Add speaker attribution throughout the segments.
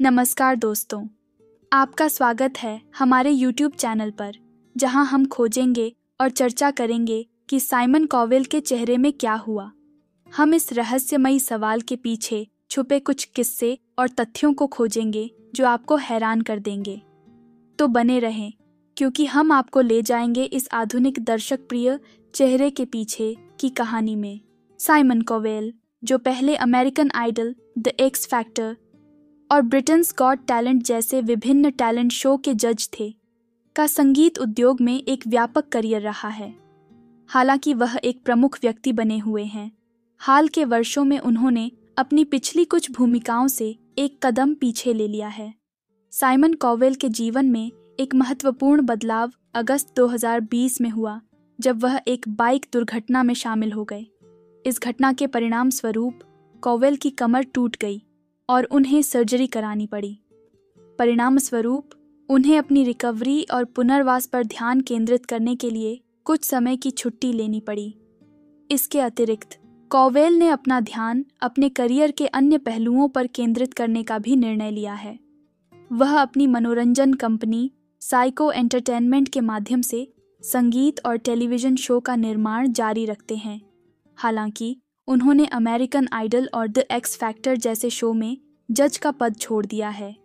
Speaker 1: नमस्कार दोस्तों, आपका स्वागत है हमारे YouTube चैनल पर, जहां हम खोजेंगे और चर्चा करेंगे कि साइमन कॉवेल के चेहरे में क्या हुआ। हम इस रहस्यमयी सवाल के पीछे छुपे कुछ किस्से और तथ्यों को खोजेंगे जो आपको हैरान कर देंगे। तो बने रहें, क्योंकि हम आपको ले जाएंगे इस आधुनिक दर्शक प्रिय चेहरे के पीछे की कहानी में। साइमन कॉवेल, जो पहले American Idol, the X Factor और ब्रिटेन्स गॉट टैलेंट जैसे विभिन्न टैलेंट शो के जज थे, का संगीत उद्योग में एक व्यापक करियर रहा है। हालांकि वह एक प्रमुख व्यक्ति बने हुए हैं, हाल के वर्षों में उन्होंने अपनी पिछली कुछ भूमिकाओं से एक कदम पीछे ले लिया है। साइमन कॉवेल के जीवन में एक महत्वपूर्ण बदलाव अगस्त 2020 में हुआ, जब वह एक बाइक दुर्घटना में शामिल हो गए। इस घटना के परिणाम स्वरूप कॉवेल की कमर टूट गई और उन्हें सर्जरी करानी पड़ी। परिणाम स्वरूप उन्हें अपनी रिकवरी और पुनर्वास पर ध्यान केंद्रित करने के लिए कुछ समय की छुट्टी लेनी पड़ी। इसके अतिरिक्त कॉवेल ने अपना ध्यान अपने करियर के अन्य पहलुओं पर केंद्रित करने का भी निर्णय लिया है। वह अपनी मनोरंजन कंपनी साइको एंटरटेनमेंट के माध्यम से संगीत और टेलीविज़न शो का निर्माण जारी रखते हैं। हालांकि उन्होंने अमेरिकन आइडल और द एक्स फैक्टर जैसे शो में जज का पद छोड़ दिया है।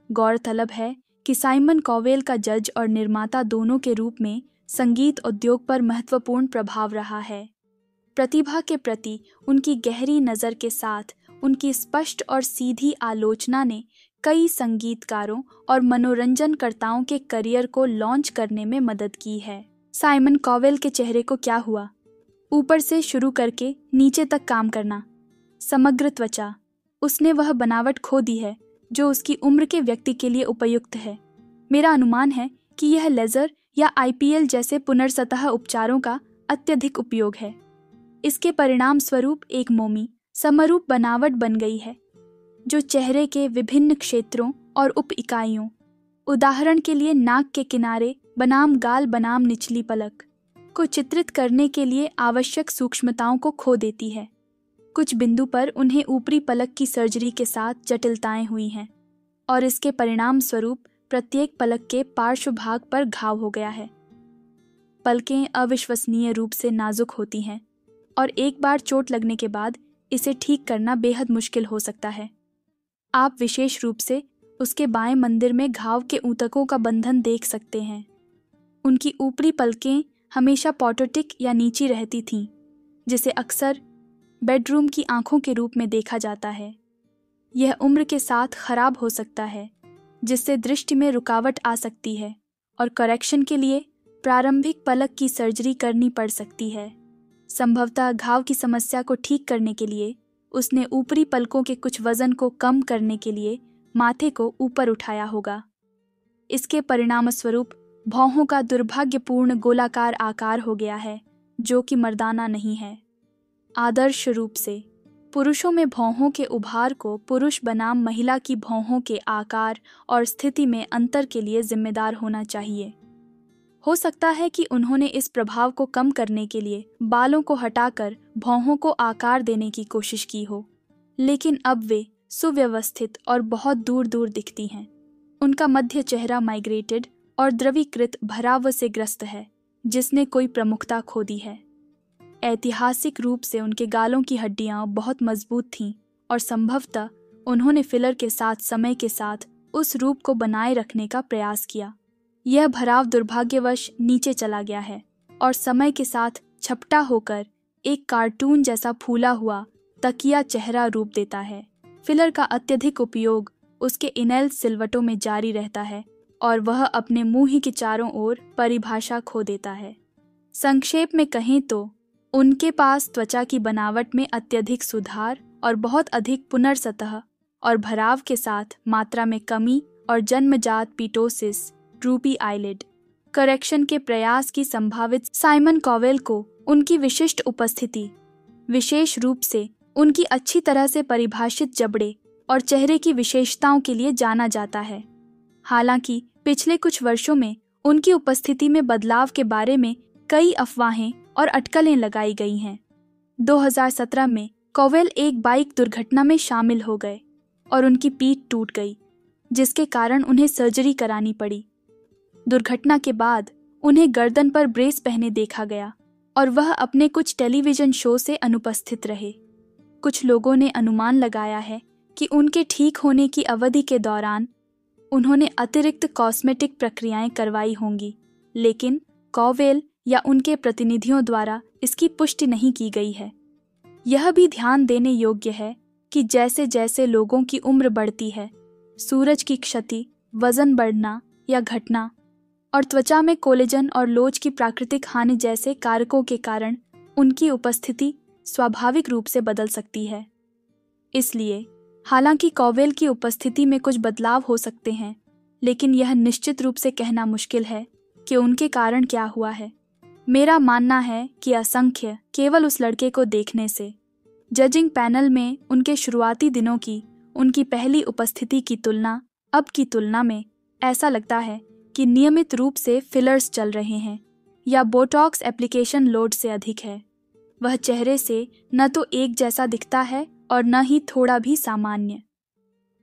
Speaker 1: गौरतलब है कि साइमन कॉवेल का जज और निर्माता दोनों के रूप में संगीत उद्योग पर महत्वपूर्ण प्रभाव रहा है। प्रतिभा के प्रति उनकी गहरी नज़र के साथ उनकी स्पष्ट और सीधी आलोचना ने कई संगीतकारों और मनोरंजनकर्ताओं के करियर को लॉन्च करने में मदद की है। साइमन कॉवेल के चेहरे को क्या हुआ? ऊपर से शुरू करके नीचे तक काम करना। समग्र त्वचा, उसने वह बनावट खो दी है जो उसकी उम्र के व्यक्ति के लिए उपयुक्त है। मेरा अनुमान है कि यह लेजर या IPL जैसे पुनर्सतह उपचारों का अत्यधिक उपयोग है। इसके परिणाम स्वरूप एक मोमी समरूप बनावट बन गई है, जो चेहरे के विभिन्न क्षेत्रों और उप इकाइयों, उदाहरण के लिए नाक के किनारे बनाम गाल बनाम निचली पलक, को चित्रित करने के लिए आवश्यक सूक्ष्मताओं को खो देती है। कुछ बिंदु पर उन्हें ऊपरी पलक की सर्जरी के साथ जटिलताएं हुई हैं और इसके परिणाम स्वरूप प्रत्येक पलक के पार्श्व भाग पर घाव हो गया है। पलकें अविश्वसनीय रूप से नाजुक होती हैं और एक बार चोट लगने के बाद इसे ठीक करना बेहद मुश्किल हो सकता है। आप विशेष रूप से उसके बाएं मंदिर में घाव के ऊतकों का बंधन देख सकते हैं। उनकी ऊपरी पलकें हमेशा पॉटोटिक या नीची रहती थीं, जिसे अक्सर बेडरूम की आंखों के रूप में देखा जाता है। यह उम्र के साथ खराब हो सकता है, जिससे दृष्टि में रुकावट आ सकती है और करेक्शन के लिए प्रारंभिक पलक की सर्जरी करनी पड़ सकती है। संभवतः घाव की समस्या को ठीक करने के लिए उसने ऊपरी पलकों के कुछ वजन को कम करने के लिए माथे को ऊपर उठाया होगा। इसके परिणामस्वरूप भौहों का दुर्भाग्यपूर्ण गोलाकार आकार हो गया है, जो कि मर्दाना नहीं है। आदर्श रूप से पुरुषों में भौहों के उभार को पुरुष बनाम महिला की भौहों के आकार और स्थिति में अंतर के लिए जिम्मेदार होना चाहिए। हो सकता है कि उन्होंने इस प्रभाव को कम करने के लिए बालों को हटाकर भौहों को आकार देने की कोशिश की हो, लेकिन अब वे सुव्यवस्थित और बहुत दूर दूर दिखती हैं। उनका मध्य चेहरा माइग्रेटेड और द्रवीकृत भराव से ग्रस्त है, जिसने कोई प्रमुखता खो दी है। ऐतिहासिक रूप से उनके गालों की हड्डियां बहुत मजबूत थीं और संभवतः उन्होंने फिलर के साथ समय के साथ उस रूप को बनाए रखने का प्रयास किया। यह भराव दुर्भाग्यवश नीचे चला गया है और समय के साथ छपटा होकर एक कार्टून जैसा फूला हुआ तकिया चेहरा रूप देता है। फिलर का अत्यधिक उपयोग उसके इनेल सिलवटों में जारी रहता है और वह अपने मुंह ही के चारों ओर परिभाषा खो देता है। संक्षेप में कहें तो उनके पास त्वचा की बनावट में अत्यधिक सुधार और बहुत अधिक पुनर्सतह और भराव के साथ मात्रा में कमी और जन्मजात पीटोसिस, ड्रूपी आईलिड, करेक्शन के प्रयास की संभावित। साइमन कॉवेल को उनकी विशिष्ट उपस्थिति, विशेष रूप से उनकी अच्छी तरह से परिभाषित जबड़े और चेहरे की विशेषताओं के लिए जाना जाता है। हालांकि पिछले कुछ वर्षों में उनकी उपस्थिति में बदलाव के बारे में कई अफवाहें और अटकलें लगाई गई हैं। 2017 में कॉवेल एक बाइक दुर्घटना में शामिल हो गए और उनकी पीठ टूट गई। जिसके कारण उन्हें सर्जरी करानी पड़ी। दुर्घटना के बाद उन्हें गर्दन पर ब्रेस पहने देखा गया और वह अपने कुछ टेलीविजन शो से अनुपस्थित रहे। कुछ लोगों ने अनुमान लगाया है कि उनके ठीक होने की अवधि के दौरान उन्होंने अतिरिक्त कॉस्मेटिक प्रक्रियाएं करवाई होंगी, लेकिन कॉवेल या उनके प्रतिनिधियों द्वारा इसकी पुष्टि नहीं की गई है। यह भी ध्यान देने योग्य है कि जैसे जैसे लोगों की उम्र बढ़ती है, सूरज की क्षति, वजन बढ़ना या घटना और त्वचा में कोलेजन और लोच की प्राकृतिक हानि जैसे कारकों के कारण उनकी उपस्थिति स्वाभाविक रूप से बदल सकती है। इसलिए हालांकि कॉवेल की उपस्थिति में कुछ बदलाव हो सकते हैं, लेकिन यह निश्चित रूप से कहना मुश्किल है कि उनके कारण क्या हुआ है। मेरा मानना है कि असंख्य केवल उस लड़के को देखने से, जजिंग पैनल में उनके शुरुआती दिनों की उनकी पहली उपस्थिति की तुलना अब की तुलना में ऐसा लगता है कि नियमित रूप से फिलर्स चल रहे हैं या बोटॉक्स एप्लीकेशन लोड से अधिक है। वह चेहरे से न तो एक जैसा दिखता है और न ही थोड़ा भी सामान्य।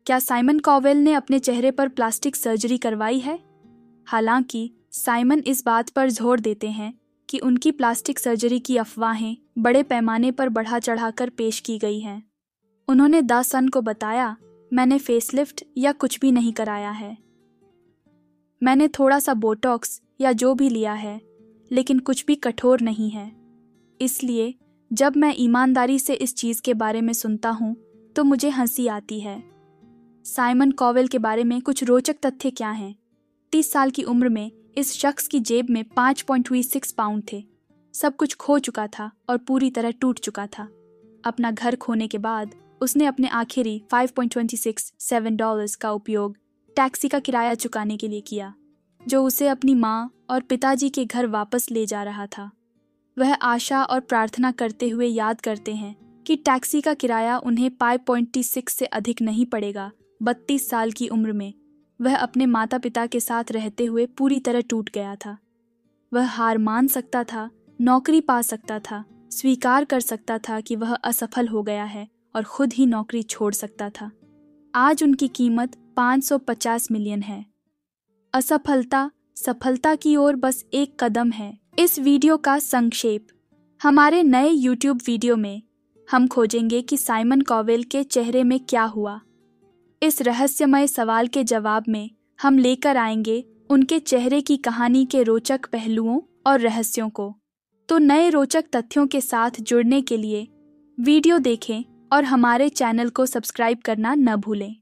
Speaker 1: क्या साइमन कॉवेल ने अपने चेहरे पर प्लास्टिक सर्जरी करवाई है? हालांकि साइमन इस बात पर जोर देते हैं कि उनकी प्लास्टिक सर्जरी की अफवाहें बड़े पैमाने पर बढ़ा चढ़ाकर पेश की गई हैं। उन्होंने द सन को बताया, मैंने फेसलिफ्ट या कुछ भी नहीं कराया है। मैंने थोड़ा सा बोटॉक्स या जो भी लिया है, लेकिन कुछ भी कठोर नहीं है। इसलिए जब मैं ईमानदारी से इस चीज़ के बारे में सुनता हूँ तो मुझे हंसी आती है। साइमन कॉवेल के बारे में कुछ रोचक तथ्य क्या हैं? 30 साल की उम्र में इस शख्स की जेब में 5.26 पाउंड थे। सब कुछ खो चुका था और पूरी तरह टूट चुका था। अपना घर खोने के बाद उसने अपने आखिरी $5.26 का उपयोग टैक्सी का किराया चुकाने के लिए किया, जो उसे अपनी माँ और पिताजी के घर वापस ले जा रहा था। वह आशा और प्रार्थना करते हुए याद करते हैं कि टैक्सी का किराया उन्हें 5.26 से अधिक नहीं पड़ेगा। 32 साल की उम्र में वह अपने माता पिता के साथ रहते हुए पूरी तरह टूट गया था। वह हार मान सकता था, नौकरी पा सकता था, स्वीकार कर सकता था कि वह असफल हो गया है और खुद ही नौकरी छोड़ सकता था। आज उनकी कीमत 550 मिलियन है। असफलता सफलता की ओर बस एक कदम है। इस वीडियो का संक्षेप। हमारे नए YouTube वीडियो में हम खोजेंगे कि साइमन कॉवेल के चेहरे में क्या हुआ। इस रहस्यमय सवाल के जवाब में हम लेकर आएंगे उनके चेहरे की कहानी के रोचक पहलुओं और रहस्यों को। तो नए रोचक तथ्यों के साथ जुड़ने के लिए वीडियो देखें और हमारे चैनल को सब्सक्राइब करना न भूलें।